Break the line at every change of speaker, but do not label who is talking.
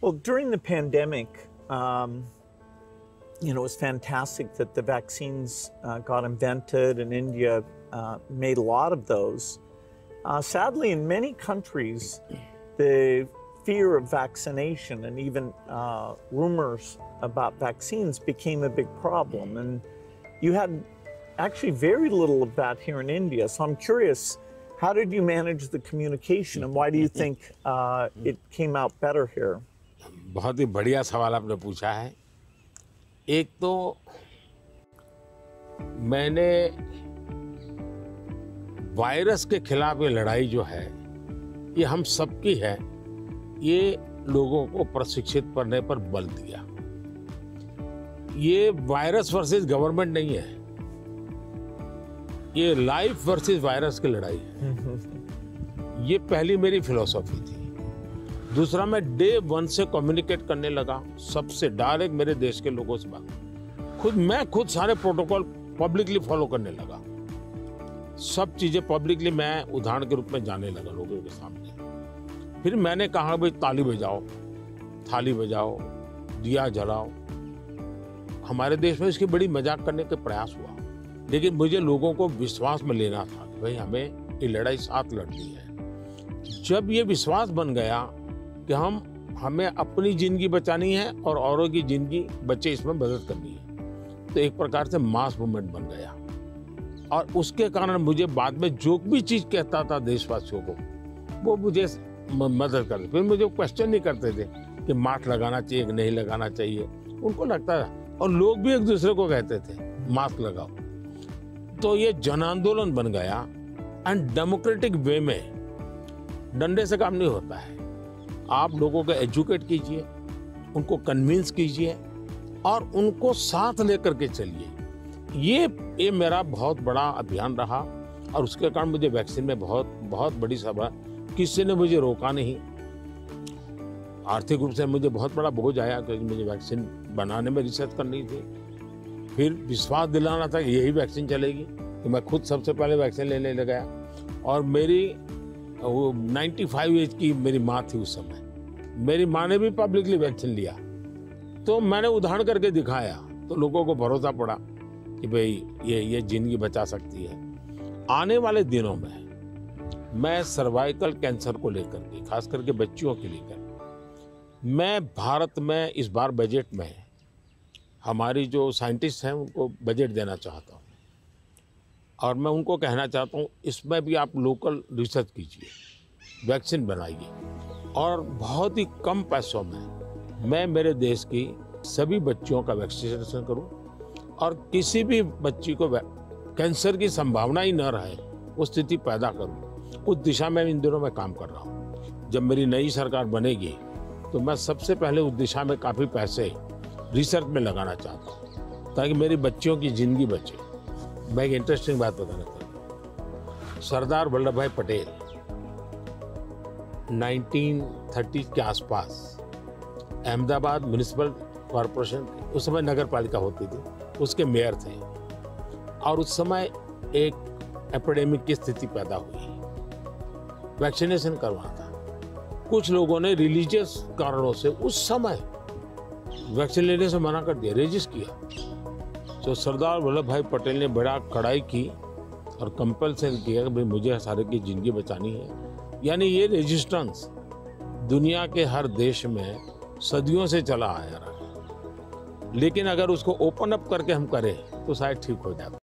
Well, during the pandemic, it was fantastic that the vaccines got invented, and India made a lot of those. Sadly, in many countries, the fear of vaccination and even rumors about vaccines became a big problem. And you had actually very little of that here in India. So I'm curious, how did you manage the communication, and why do you think it came out better here?
बहुत ही बढ़िया सवाल आपने पूछा है। एक तो मैंने virus के खिलाफ ये लड़ाई जो है, ये हम सबकी है, ये लोगों को प्रशिक्षित करने पर बल दिया। ये वायरस वर्सेस गवर्नमेंट नहीं है, ये लाइफ वर्सेस वायरस की लड़ाई है। ये पहली मेरी फिलॉसफी थी। दूसरा, मैं डे 1 से कम्युनिकेट करने लगा सबसे डायरेक्ट मेरे देश के लोगों से बात। मैं खुद सारे प्रोटोकॉल पब्लिकली फॉलो करने लगा। सब चीजें पब्लिकली मैं उदाहरण के रूप में जाने लगा लोगों के सामने। फिर मैंने कहा भाई ताली बजाओ, थाली बजाओ, दिया जलाओ। हमारे देश में इसकी बड़ी मजाक करने के प्रयास हुआ, लेकिन मुझे लोगों को विश्वास में लेना था कि भाई हमें ये लड़ाई साथ लड़नी है। जब ये विश्वास बन गया कि हमें अपनी जिंदगी बचानी है और औरों की जिंदगी बचे इसमें मदद करनी है, तो एक प्रकार से मास मूवमेंट बन गया। और उसके कारण मुझे बाद में जो भी चीज कहता था देशवासियों को, वो मुझे मदद करते। फिर मुझे क्वेश्चन नहीं करते थे कि मास्क लगाना चाहिए कि नहीं लगाना चाहिए, उनको लगता था। और लोग भी एक दूसरे को कहते थे मास्क लगाओ। तो ये जन आंदोलन बन गया। एंड डेमोक्रेटिक वे में डंडे से काम नहीं होता है। आप लोगों को एजुकेट कीजिए, उनको कन्विंस कीजिए और उनको साथ लेकर के चलिए। ये मेरा बहुत बड़ा अभियान रहा, और उसके कारण मुझे वैक्सीन में बहुत बड़ी सभा, किसी ने मुझे रोका नहीं। आर्थिक रूप से मुझे बहुत बड़ा बोझ आया, क्योंकि मुझे वैक्सीन बनाने में रिसर्च करनी थी। फिर विश्वास दिलाना था कि यही वैक्सीन चलेगी, कि मैं खुद सबसे पहले वैक्सीन लेने लग गया। और मेरी 95 एज की मेरी माँ थी उस समय। मेरी माँ ने भी पब्लिकली वैक्सीन लिया, तो मैंने उदाहरण करके दिखाया, तो लोगों को भरोसा पड़ा कि भाई ये जिंदगी बचा सकती है। आने वाले दिनों में मैं सर्वाइकल कैंसर को लेकर के, खास करके बच्चियों के लेकर, मैं भारत में इस बार बजट में हमारी जो साइंटिस्ट हैं उनको बजट देना चाहता हूँ। और मैं उनको कहना चाहता हूँ, इसमें भी आप लोकल रिसर्च कीजिए, वैक्सीन बनाइए, और बहुत ही कम पैसों में मैं मेरे देश की सभी बच्चियों का वैक्सीनेशन करूँ, और किसी भी बच्ची को कैंसर की संभावना ही न रहे वो स्थिति पैदा करूँ। उस दिशा में इन दिनों मैं काम कर रहा हूँ। जब मेरी नई सरकार बनेगी तो मैं सबसे पहले उस दिशा में काफ़ी पैसे रिसर्च में लगाना चाहता हूँ, ताकि मेरी बच्चियों की जिंदगी बचे। मैं एक इंटरेस्टिंग बात बताना चाहता हूँ। सरदार वल्लभ भाई पटेल 1930 के आसपास अहमदाबाद म्युनिसिपल कॉरपोरेशन, उस समय नगर पालिका होती थी, उसके मेयर थे। और उस समय एक एपिडेमिक की स्थिति पैदा हुई, वैक्सीनेशन करवाना था। कुछ लोगों ने रिलीजियस कारणों से उस समय वैक्सीन लेने से मना कर दिया, रेजिस्ट किया। तो सरदार वल्लभ भाई पटेल ने बड़ा कड़ाई की और कंपल्सन किया कि भाई मुझे सारे की जिंदगी बचानी है। यानी ये रेजिस्टेंस दुनिया के हर देश में सदियों से चला आया रहा है, लेकिन अगर उसको ओपन अप करके हम करें तो शायद ठीक हो जाता।